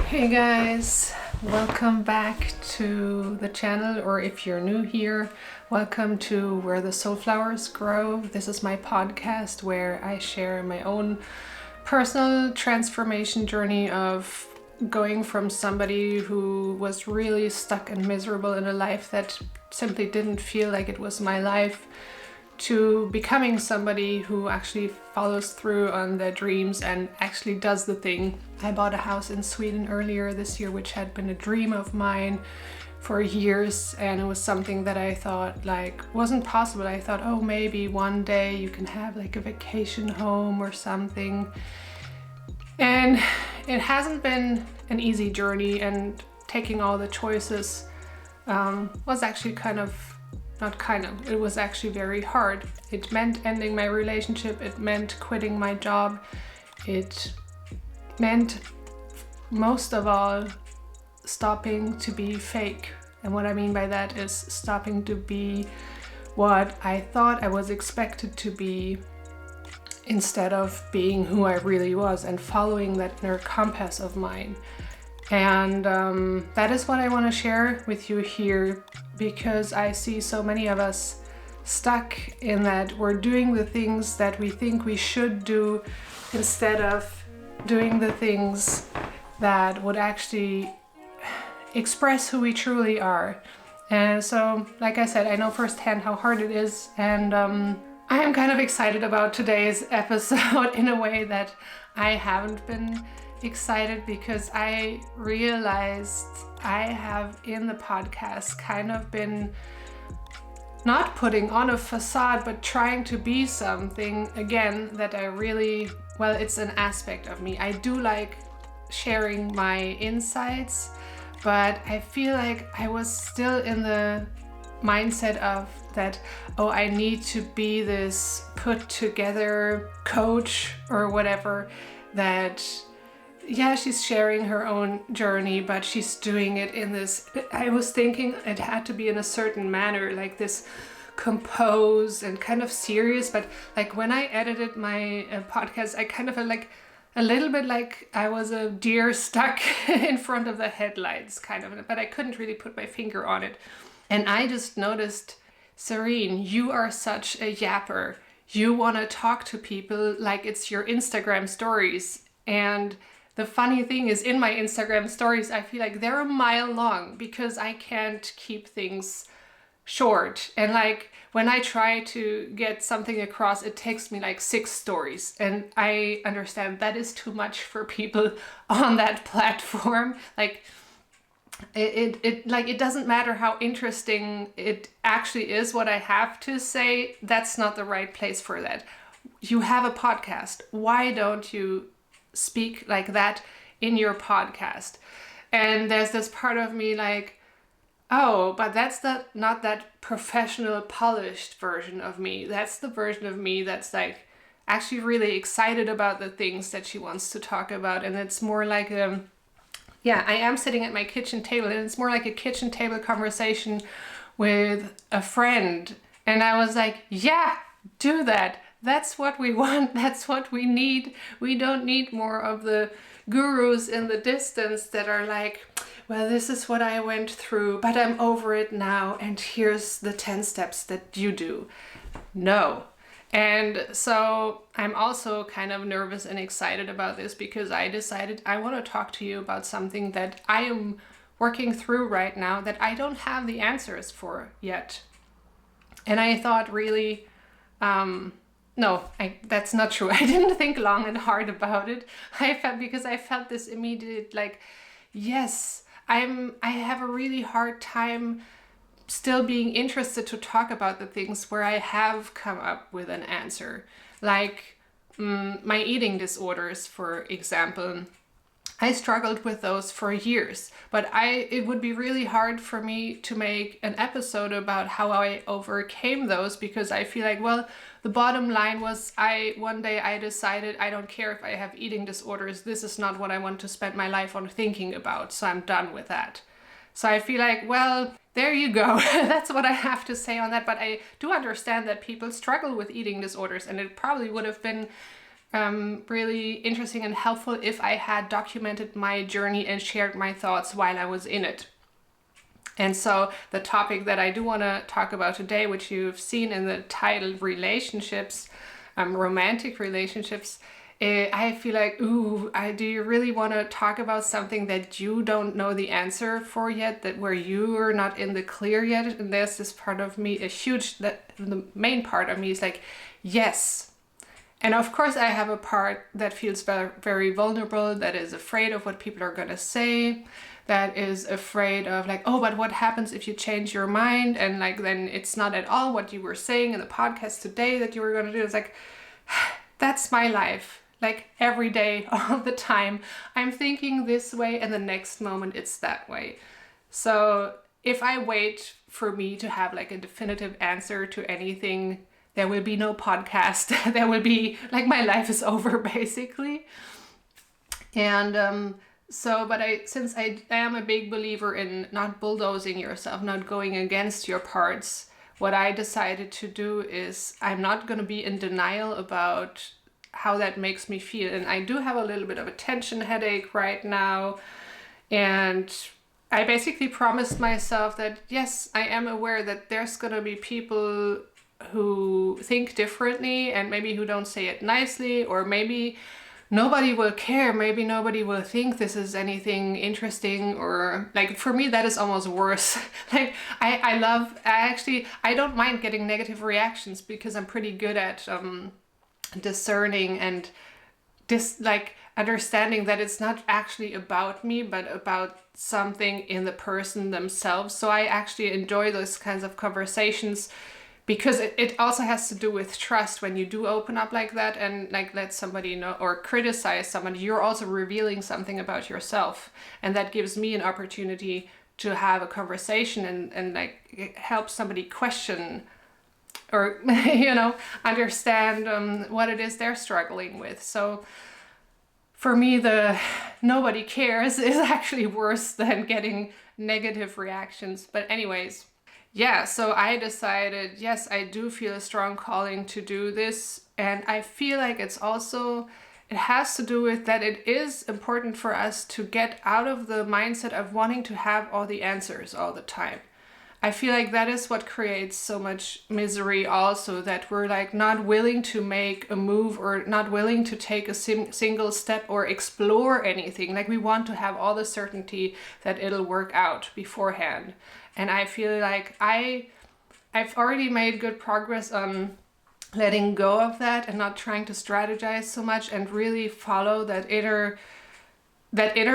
Hey guys, welcome back to the channel, or if you're new here, welcome to Where the Soulflowers Grow. This is my podcast where I share my own personal transformation journey of going from somebody who was really stuck and miserable in a life that simply didn't feel like it was my life to becoming somebody who actually follows through on their dreams and actually does the thing. I bought a house in Sweden earlier this year, which had been a dream of mine for years, and it was something that I thought wasn't possible. I thought, oh, maybe one day you can have like a vacation home or something. And it hasn't been an easy journey, and taking all the choices was actually it was actually very hard. It meant ending my relationship, it meant quitting my job, it meant most of all stopping to be fake. And what I mean by that is stopping to be what I thought I was expected to be instead of being who I really was and following that inner compass of mine. And that is what I want to share with you here, because I see so many of us stuck in that we're doing the things that we think we should do instead of doing the things that would actually express who we truly are. And so, like I said, I know firsthand how hard it is, and I am kind of excited about today's episode in a way that I haven't been excited, because I realized I have in the podcast kind of been not putting on a facade, but trying to be something again that I really, well, it's an aspect of me. I do like sharing my insights, but I feel like I was still in the mindset of that, oh, I need to be this put together coach or whatever, that yeah, she's sharing her own journey, but she's doing it in this, I was thinking it had to be in a certain manner, like this composed and kind of serious. But like when I edited my podcast, I kind of felt like a little bit like I was a deer stuck in front of the headlights, kind of, but I couldn't really put my finger on it. And I just noticed, Serene, you are such a yapper. You want to talk to people like it's your Instagram stories. And the funny thing is, in my Instagram stories, I feel like they're a mile long because I can't keep things short. And like when I try to get something across, it takes me like 6 stories. And I understand that is too much for people on that platform. Like it doesn't matter how interesting it actually is what I have to say. That's not the right place for that. You have a podcast. Why don't you speak like that in your podcast? And there's this part of me like, oh, but that's not that professional, polished version of me. That's the version of me that's like actually really excited about the things that she wants to talk about. And it's more like I am sitting at my kitchen table, and it's more like a kitchen table conversation with a friend. And I was like, yeah, do that. That's what we want. That's what we need. We don't need more of the gurus in the distance that are like, well, this is what I went through, but I'm over it now, and here's the 10 steps that you do. No. And so I'm also kind of nervous and excited about this, because I decided I want to talk to you about something that I am working through right now that I don't have the answers for yet. And I thought really, that's not true. I didn't think long and hard about it. I felt this immediate like, yes, I have a really hard time still being interested to talk about the things where I have come up with an answer. Like my eating disorders, for example. I struggled with those for years, but it would be really hard for me to make an episode about how I overcame those, because I feel like, well, the bottom line was one day I decided I don't care if I have eating disorders. This is not what I want to spend my life on thinking about, so I'm done with that. So I feel like, well, there you go. That's what I have to say on that. But I do understand that people struggle with eating disorders, and it probably would have been really interesting and helpful if I had documented my journey and shared my thoughts while I was in it. And so the topic that I do want to talk about today, which you've seen in the title, relationships, romantic relationships, I feel like, do you really want to talk about something that you don't know the answer for yet, that where you're not in the clear yet? And there's this part of me, the main part of me is like, yes. And of course I have a part that feels very, very vulnerable, that is afraid of what people are going to say, that is afraid of like, oh, but what happens if you change your mind? And like, then it's not at all what you were saying in the podcast today that you were going to do. It's like, that's my life. Like every day, all the time, I'm thinking this way and the next moment it's that way. So if I wait for me to have like a definitive answer to anything, there will be no podcast. There will be like, my life is over basically. And since I am a big believer in not bulldozing yourself, not going against your parts, what I decided to do is I'm not going to be in denial about how that makes me feel. And I do have a little bit of a tension headache right now. And I basically promised myself that, yes, I am aware that there's going to be people who think differently and maybe who don't say it nicely, or maybe nobody will care. Maybe nobody will think this is anything interesting, or like for me, that is almost worse. Like I don't mind getting negative reactions because I'm pretty good at discerning and understanding that it's not actually about me, but about something in the person themselves. So I actually enjoy those kinds of conversations, because it also has to do with trust. When you do open up like that and like let somebody know or criticize somebody, you're also revealing something about yourself. And that gives me an opportunity to have a conversation and like help somebody question or, understand what it is they're struggling with. So for me, the nobody cares is actually worse than getting negative reactions. But anyways, yeah, so I decided, yes, I do feel a strong calling to do this. And I feel like it has to do with that it is important for us to get out of the mindset of wanting to have all the answers all the time. I feel like that is what creates so much misery also, that we're like not willing to make a move or not willing to take a single step or explore anything. Like we want to have all the certainty that it'll work out beforehand. And I feel like I've already made good progress on letting go of that and not trying to strategize so much and really follow that inner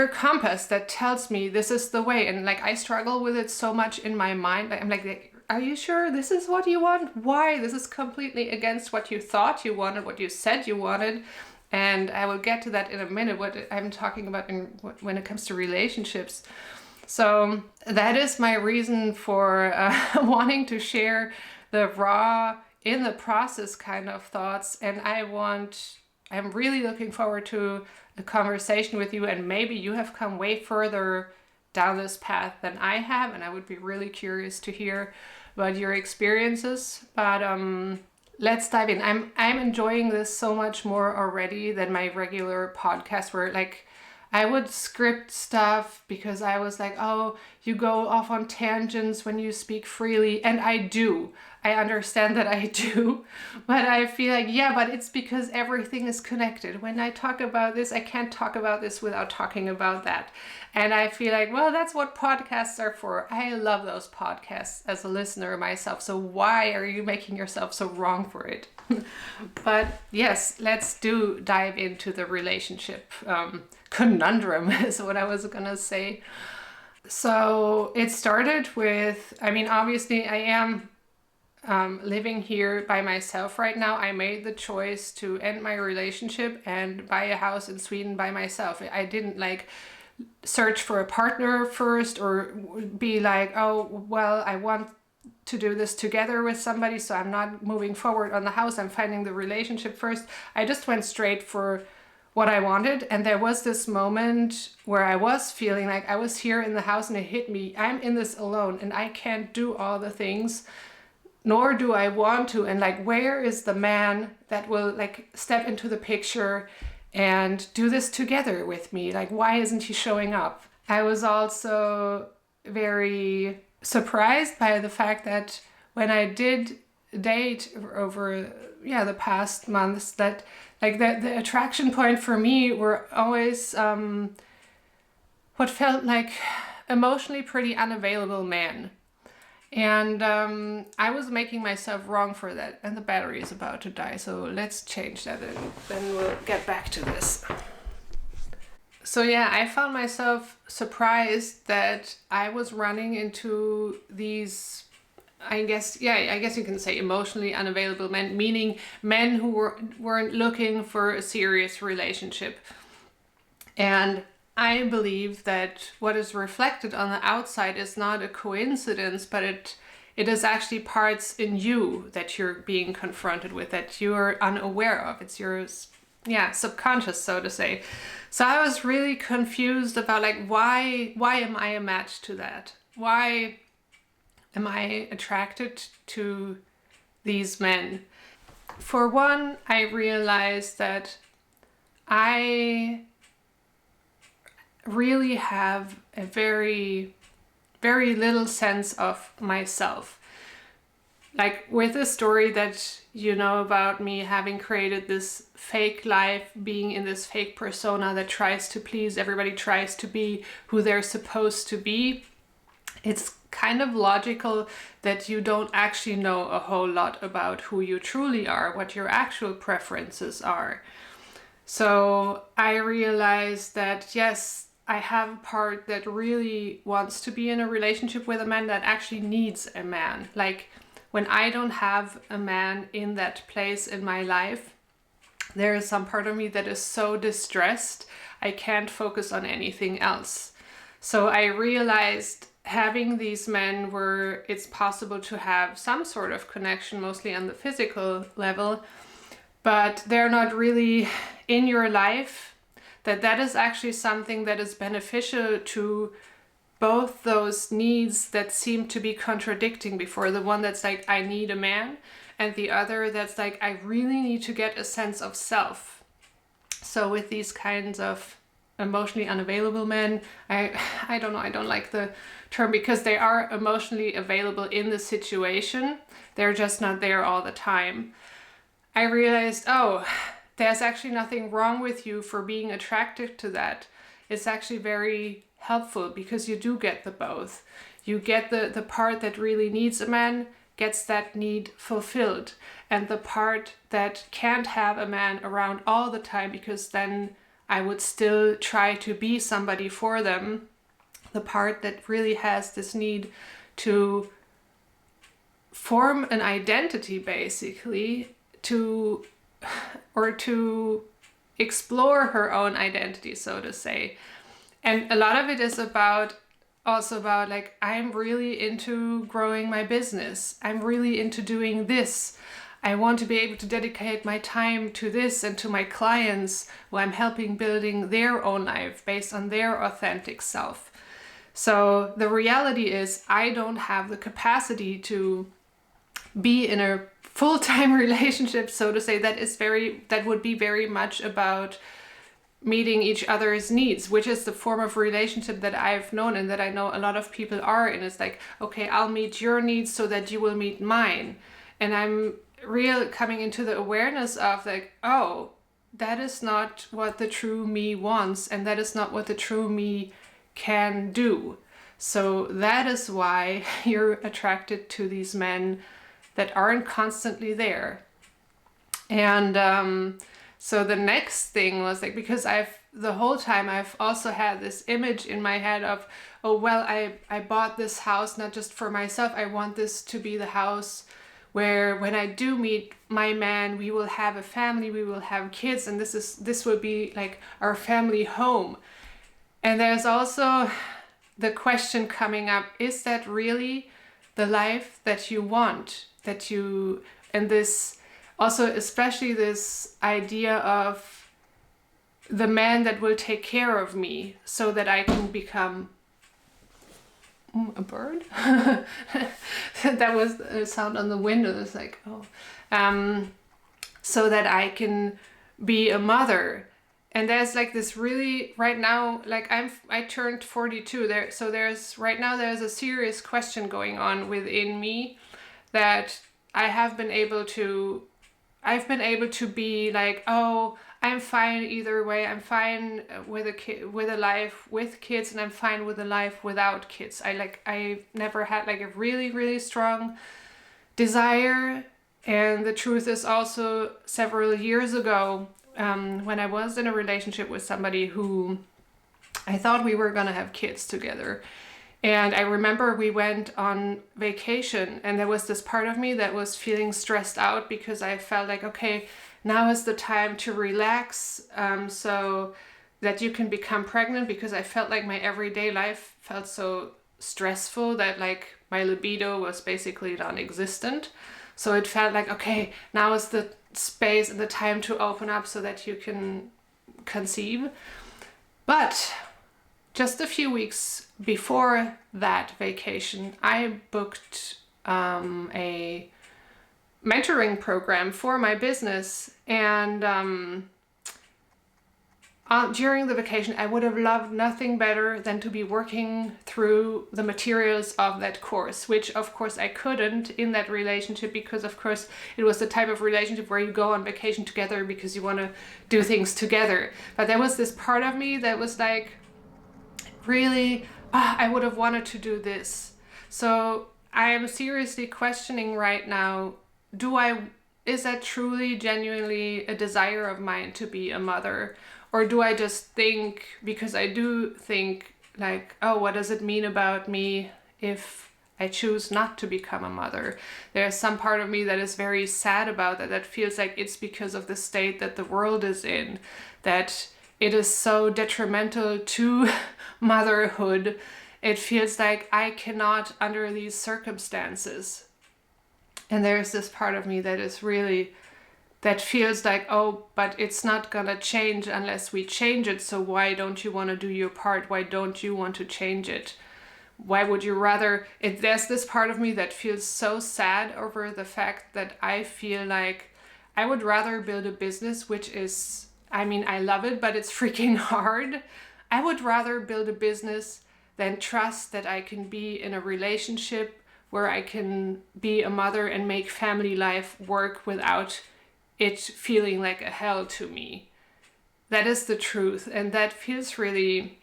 compass that tells me this is the way. And like I struggle with it so much in my mind. I'm like, are you sure this is what you want? Why? This is completely against what you thought you wanted, what you said you wanted. And I will get to that in a minute, what I'm talking about when it comes to relationships. So that is my reason for wanting to share the raw, in the process kind of thoughts. And I'm really looking forward to a conversation with you. And maybe you have come way further down this path than I have. And I would be really curious to hear about your experiences. But let's dive in. I'm enjoying this so much more already than my regular podcast, where like I would script stuff because I was like, oh, you go off on tangents when you speak freely. And I do. I understand that I do. But I feel like, yeah, but it's because everything is connected. When I talk about this, I can't talk about this without talking about that. And I feel like, well, that's what podcasts are for. I love those podcasts as a listener myself. So why are you making yourself so wrong for it? But yes, let's dive into the relationship conundrum is what I was gonna say. So it started with, obviously I am living here by myself right now. I made the choice to end my relationship and buy a house in Sweden by myself. I didn't like search for a partner first or be like, oh, well, I want to do this together with somebody, so I'm not moving forward on the house. I'm finding the relationship first. I just went straight for what I wanted. And there was this moment where I was feeling like I was here in the house and it hit me. I'm in this alone and I can't do all the things nor do I want to. And like, where is the man that will like step into the picture and do this together with me? Like, why isn't he showing up? I was also very surprised by the fact that when I did date over the past months, that like the attraction point for me were always what felt like emotionally pretty unavailable men. And I was making myself wrong for that, and the battery is about to die, so let's change that and then we'll get back to this. So yeah, I found myself surprised that I was running into these, I guess you can say emotionally unavailable men, meaning men who weren't looking for a serious relationship. And I believe that what is reflected on the outside is not a coincidence, but it is actually parts in you that you're being confronted with, that you're unaware of. It's your subconscious, so to say. So I was really confused about like, why am I a match to that? Why am I attracted to these men? For one, I realized that I really have a very, very little sense of myself. Like with the story that you know about me having created this fake life, being in this fake persona that tries to please everybody, tries to be who they're supposed to be, it's kind of logical that you don't actually know a whole lot about who you truly are, what your actual preferences are. So I realized that yes, I have a part that really wants to be in a relationship with a man that actually needs a man. Like when I don't have a man in that place in my life, there is some part of me that is so distressed, I can't focus on anything else. So I realized having these men where it's possible to have some sort of connection, mostly on the physical level, but they're not really in your life, that is actually something that is beneficial to both those needs that seem to be contradicting before. The one that's like, I need a man, and the other that's like, I really need to get a sense of self. So with these kinds of emotionally unavailable men, I don't know, I don't like the term because they are emotionally available in the situation. They're just not there all the time. I realized, oh, there's actually nothing wrong with you for being attracted to that. It's actually very helpful because you do get the both. You get the part that really needs a man, gets that need fulfilled, and the part that can't have a man around all the time because then I would still try to be somebody for them, the part that really has this need to form an identity basically, to explore her own identity, so to say. And a lot of it is also about like, I'm really into growing my business. I'm really into doing this. I want to be able to dedicate my time to this and to my clients who I'm helping building their own life based on their authentic self. So the reality is I don't have the capacity to be in a full-time relationship, so to say, that would be very much about meeting each other's needs, which is the form of relationship that I've known and that I know a lot of people are in. It's like, okay, I'll meet your needs so that you will meet mine. And I'm coming into the awareness of like, oh, that is not what the true me wants, and that is not what the true me can do. So that is why you're attracted to these men that aren't constantly there. And so the next thing was like, because the whole time I've also had this image in my head of, oh, well, I bought this house not just for myself. I want this to be the house where when I do meet my man, we will have a family, we will have kids, and this will be like our family home. And there's also the question coming up, is that really the life that you want? And this also, especially this idea of the man that will take care of me so that I can become a bird? That was a sound on the window. It's like, oh. So that I can be a mother. And there's like this really, right now, like I turned 42 there. So there's a serious question going on within me that I've been able to be like, oh, I'm fine either way. I'm fine with a life with kids, and I'm fine with a life without kids. I never had like a really, really strong desire. And the truth is also several years ago, when I was in a relationship with somebody who I thought we were gonna have kids together. And I remember we went on vacation, and there was this part of me that was feeling stressed out because I felt like, okay, now is the time to relax, so that you can become pregnant, because I felt like my everyday life felt so stressful that like my libido was basically non-existent. So it felt like, okay, now is the space and the time to open up so that you can conceive. But just a few weeks before that vacation, I booked a mentoring program for my business, and during the vacation, I would have loved nothing better than to be working through the materials of that course, which of course I couldn't in that relationship, because of course it was the type of relationship where you go on vacation together because you want to do things together. But there was this part of me that was like, really, I would have wanted to do this. So I am seriously questioning right now, is that truly, genuinely a desire of mine to be a mother? Or do I just think, because I do think like, oh, what does it mean about me if I choose not to become a mother? There's some part of me that is very sad about that, that feels like it's because of the state that the world is in, that it is so detrimental to motherhood. It feels like I cannot under these circumstances. And there's this part of me that is really, that feels like, oh, but it's not gonna change unless we change it. So why don't you want to do your part? Why don't you want to change it? Why would you rather? There's this part of me that feels so sad over the fact that I feel like I would rather build a business, which is, I mean, I love it, but it's freaking hard. I would rather build a business than trust that I can be in a relationship where I can be a mother and make family life work without it feeling like a hell to me. That is the truth, and that feels really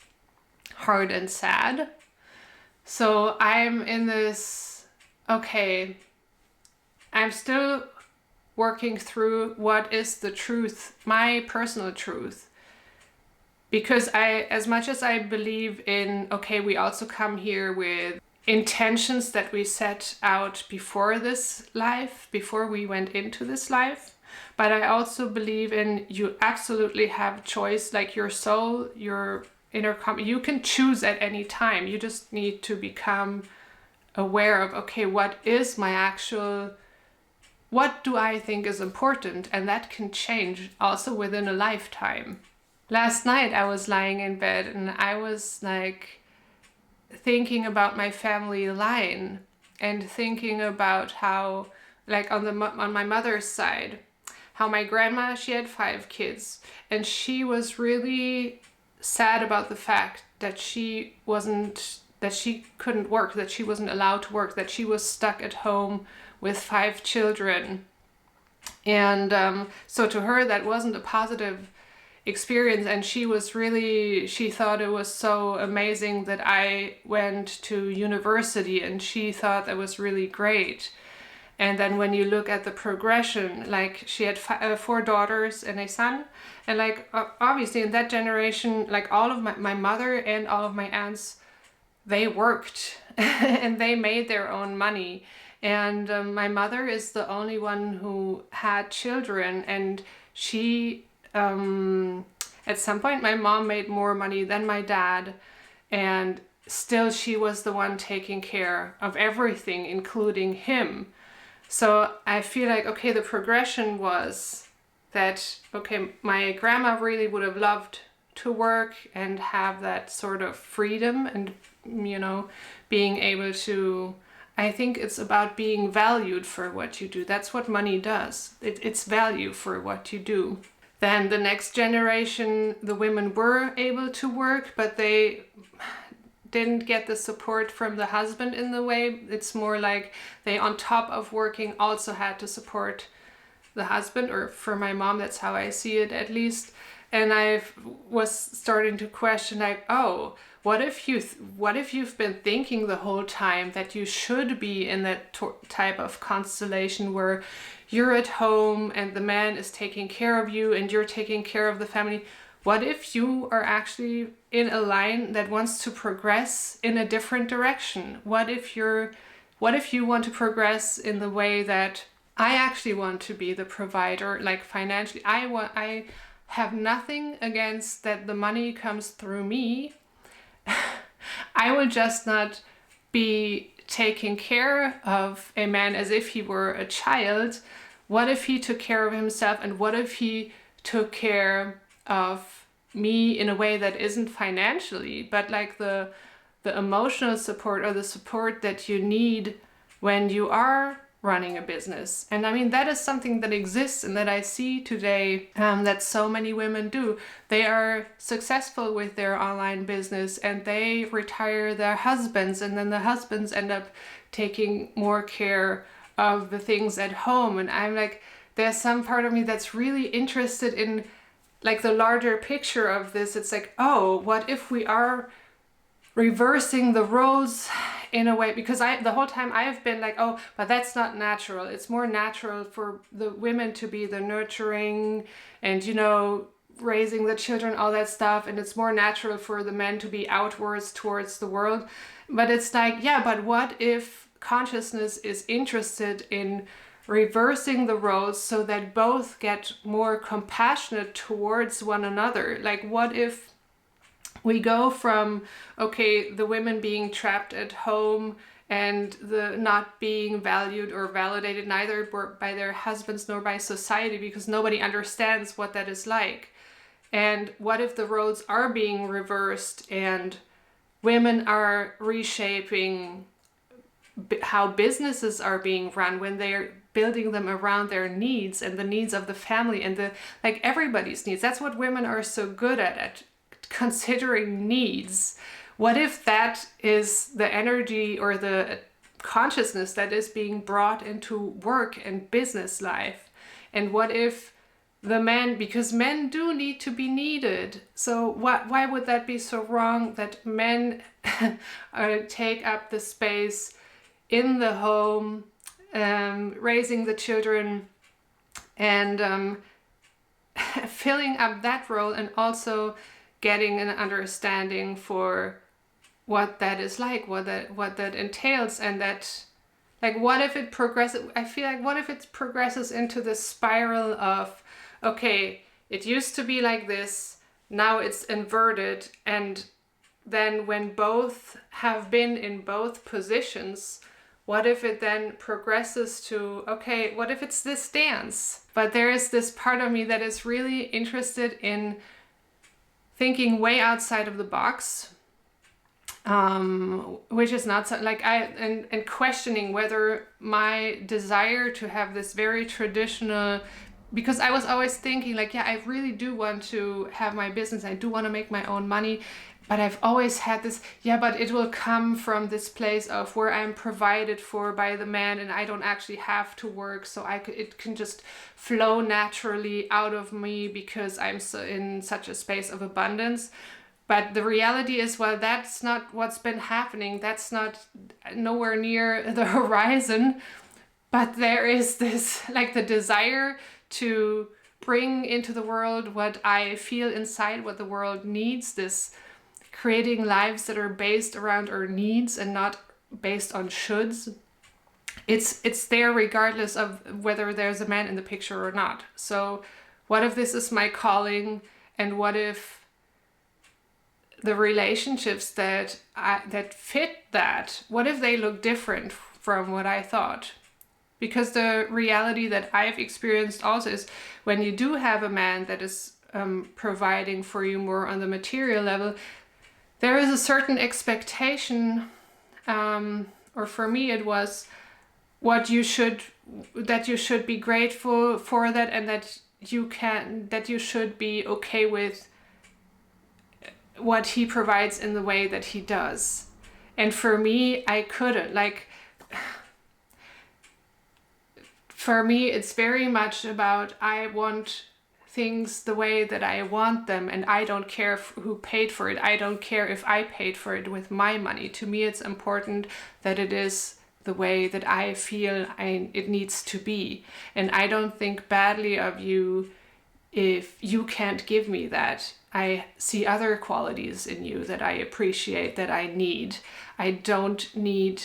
hard and sad. So I'm in this, okay, I'm still working through what is the truth, my personal truth. Because as much as I believe in, okay, we also come here with intentions that we set out before this life, before we went into this life. But I also believe in, you absolutely have choice, like your soul, your inner you can choose at any time. You just need to become aware of, okay, what is my actual, what do I think is important? And that can change also within a lifetime. Last night I was lying in bed and I was like thinking about my family line and thinking about how, like on my mother's side, how my grandma, she had 5 kids, and she was really sad about the fact that she couldn't work, that she wasn't allowed to work, that she was stuck at home with 5 children. And so to her that wasn't a positive experience, and she thought it was so amazing that I went to university, and she thought that was really great. And then when you look at the progression, like she had 4 daughters and a son, and like obviously in that generation, like all of my mother and all of my aunts, they worked and they made their own money. And my mother is the only one who had children, and she at some point my mom made more money than my dad, and still she was the one taking care of everything, including him. So I feel like, okay, the progression was that, okay, my grandma really would have loved to work and have that sort of freedom and, being able to, I think it's about being valued for what you do. That's what money does. It's value for what you do. Then the next generation, the women were able to work, but they didn't get the support from the husband in the way. It's more like they, on top of working, also had to support the husband, or for my mom, that's how I see it at least. And I was starting to question, like, oh, what if you've been thinking the whole time that you should be in that type of constellation where you're at home and the man is taking care of you and you're taking care of the family? What if you are actually in a line that wants to progress in a different direction? What if you want to progress in the way that I actually want to be the provider, like financially? I have nothing against that the money comes through me. I would just not be taking care of a man as if he were a child. What if he took care of himself, and what if he took care of me in a way that isn't financially, but like the emotional support, or the support that you need when you are running a business? And I mean, that is something that exists and that I see today, that so many women do. They are successful with their online business and they retire their husbands, and then the husbands end up taking more care of the things at home. And I'm like, there's some part of me that's really interested in like the larger picture of this. It's like, oh, what if we are reversing the roles in a way? Because the whole time I've been like, oh, but that's not natural. It's more natural for the women to be the nurturing and, raising the children, all that stuff. And it's more natural for the men to be outwards towards the world. But it's like, yeah, but what if consciousness is interested in reversing the roles so that both get more compassionate towards one another? Like, what if we go from, okay, the women being trapped at home and the not being valued or validated neither by their husbands nor by society, because nobody understands what that is like. And what if the roles are being reversed and women are reshaping how businesses are being run when they're building them around their needs and the needs of the family and everybody's needs? That's what women are so good at considering needs. What if that is the energy or the consciousness that is being brought into work and business life? And what if the men, because men do need to be needed, so why would that be so wrong that men take up the space in the home, raising the children and filling up that role, and also getting an understanding for what that is like, what that entails, and that, like, what if it progresses? I feel like, what if it progresses into this spiral of, okay, it used to be like this, now it's inverted, and then when both have been in both positions, what if it then progresses to, okay, what if it's this dance? But there is this part of me that is really interested in thinking way outside of the box, which is not so, like, and questioning whether my desire to have this very traditional, because I was always thinking like, yeah, I really do want to have my business, I do want to make my own money, but I've always had this, yeah, but it will come from this place of where I'm provided for by the man and I don't actually have to work, so it can just flow naturally out of me because I'm so in such a space of abundance. But the reality is, well, that's not what's been happening. That's not nowhere near the horizon. But there is this, like, the desire to bring into the world what I feel inside, what the world needs, this creating lives that are based around our needs and not based on shoulds. It's there regardless of whether there's a man in the picture or not. So what if this is my calling, and what if the relationships that fit that, what if they look different from what I thought? Because the reality that I've experienced also is, when you do have a man that is providing for you more on the material level, there is a certain expectation, or for me it was that you should be grateful for that, and that you should be okay with what he provides in the way that he does. And for me, I couldn't. Like, for me, it's very much about, I want things the way that I want them, and I don't care who paid for it. I don't care if I paid for it with my money. To me, it's important that it is the way that I feel it needs to be. And I don't think badly of you if you can't give me that. I see other qualities in you that I appreciate, that I need. I don't need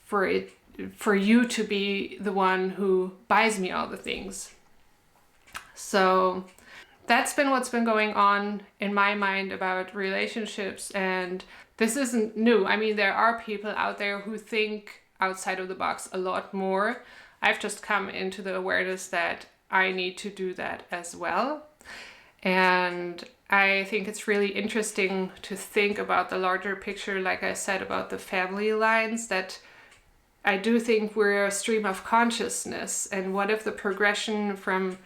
for you to be the one who buys me all the things. So that's been what's been going on in my mind about relationships, and this isn't new. I mean, there are people out there who think outside of the box a lot more. I've just come into the awareness that I need to do that as well. And I think it's really interesting to think about the larger picture, like I said, about the family lines, that I do think we're a stream of consciousness. And what if the progression from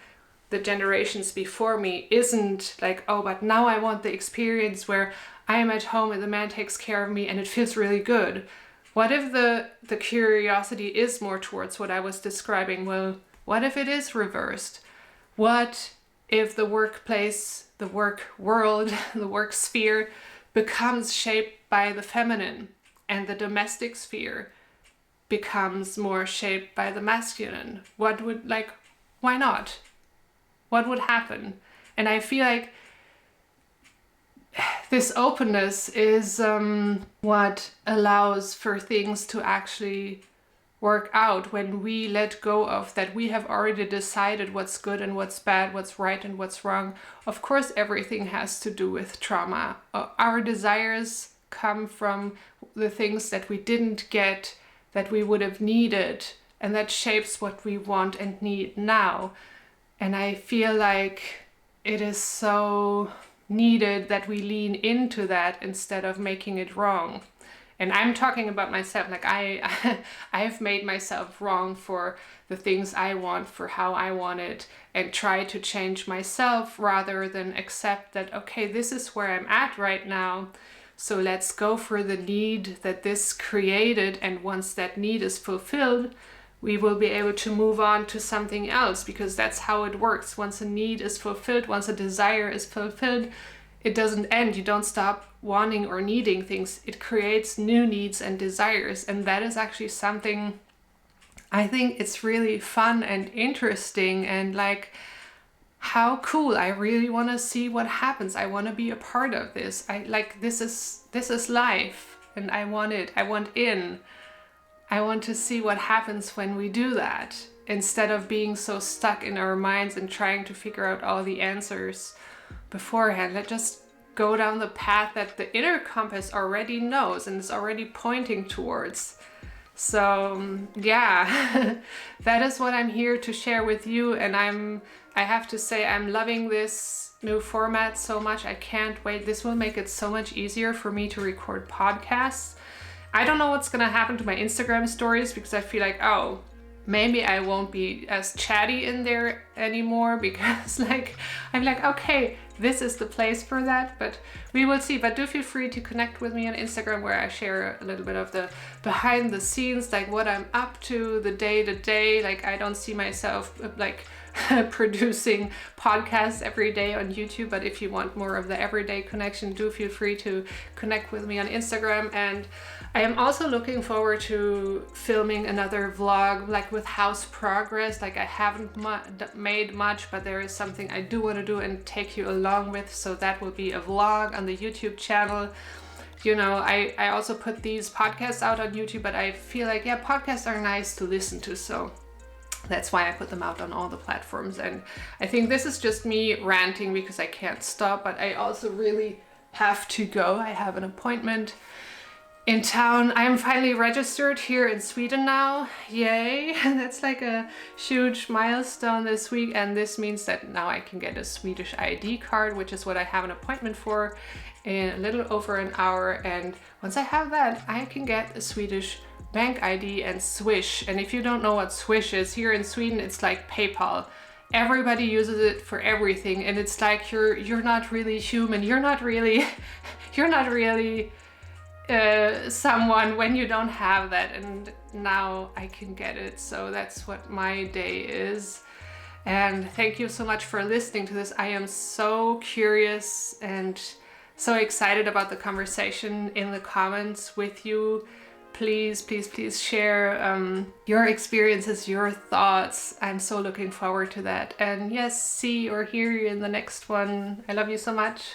the generations before me isn't like, oh, but now I want the experience where I am at home and the man takes care of me and it feels really good. What if the curiosity is more towards what I was describing? Well, what if it is reversed? What if the workplace, the work world, the work sphere becomes shaped by the feminine, and the domestic sphere becomes more shaped by the masculine? Why not? What would happen? And I feel like this openness is what allows for things to actually work out, when we let go of that. We have already decided what's good and what's bad, what's right and what's wrong. Of course, everything has to do with trauma. Our desires come from the things that we didn't get, that we would have needed, and that shapes what we want and need now. And I feel like it is so needed that we lean into that instead of making it wrong. And I'm talking about myself. Like I've made myself wrong for the things I want, for how I want it, and try to change myself rather than accept that, okay, this is where I'm at right now. So let's go for the need that this created. And once that need is fulfilled, we will be able to move on to something else, because that's how it works. Once a need is fulfilled, once a desire is fulfilled, it doesn't end. You don't stop wanting or needing things. It creates new needs and desires. And that is actually something I think it's really fun and interesting, and like, how cool. I really want to see what happens. I want to be a part of this. This is life, and I want it. I want in. I want to see what happens when we do that, instead of being so stuck in our minds and trying to figure out all the answers beforehand. Let's just go down the path that the inner compass already knows and is already pointing towards. So yeah, that is what I'm here to share with you. And I have to say, I'm loving this new format so much. I can't wait. This will make it so much easier for me to record podcasts. I don't know what's gonna happen to my Instagram stories, because I feel like, oh, maybe I won't be as chatty in there anymore, because I'm like, okay, this is the place for that, but we will see. But do feel free to connect with me on Instagram, where I share a little bit of the behind the scenes, like what I'm up to, the day to day. Like, I don't see myself like producing podcasts every day on YouTube, but if you want more of the everyday connection, do feel free to connect with me on Instagram. And I am also looking forward to filming another vlog, like with house progress. Like, I haven't made much, but there is something I do want to do and take you along with. So that will be a vlog on the YouTube channel. You know, I also put these podcasts out on YouTube, but I feel like, yeah, podcasts are nice to listen to. So that's why I put them out on all the platforms. And I think this is just me ranting because I can't stop, but I also really have to go. I have an appointment. in town. I'm finally registered here in Sweden now. Yay! That's like a huge milestone this week, and this means that now I can get a Swedish ID card, which is what I have an appointment for in a little over an hour. And once I have that, I can get a Swedish bank ID and Swish. And if you don't know what Swish is, here in Sweden it's like PayPal. Everybody uses it for everything, and it's like you're not really human. You're not really someone when you don't have that, and now I can get it. So that's what my day is. And thank you so much for listening to this. I am so curious and so excited about the conversation in the comments with you. Please, please, please share your experiences, your thoughts. I'm so looking forward to that. And yes, see or hear you in the next one. I love you so much.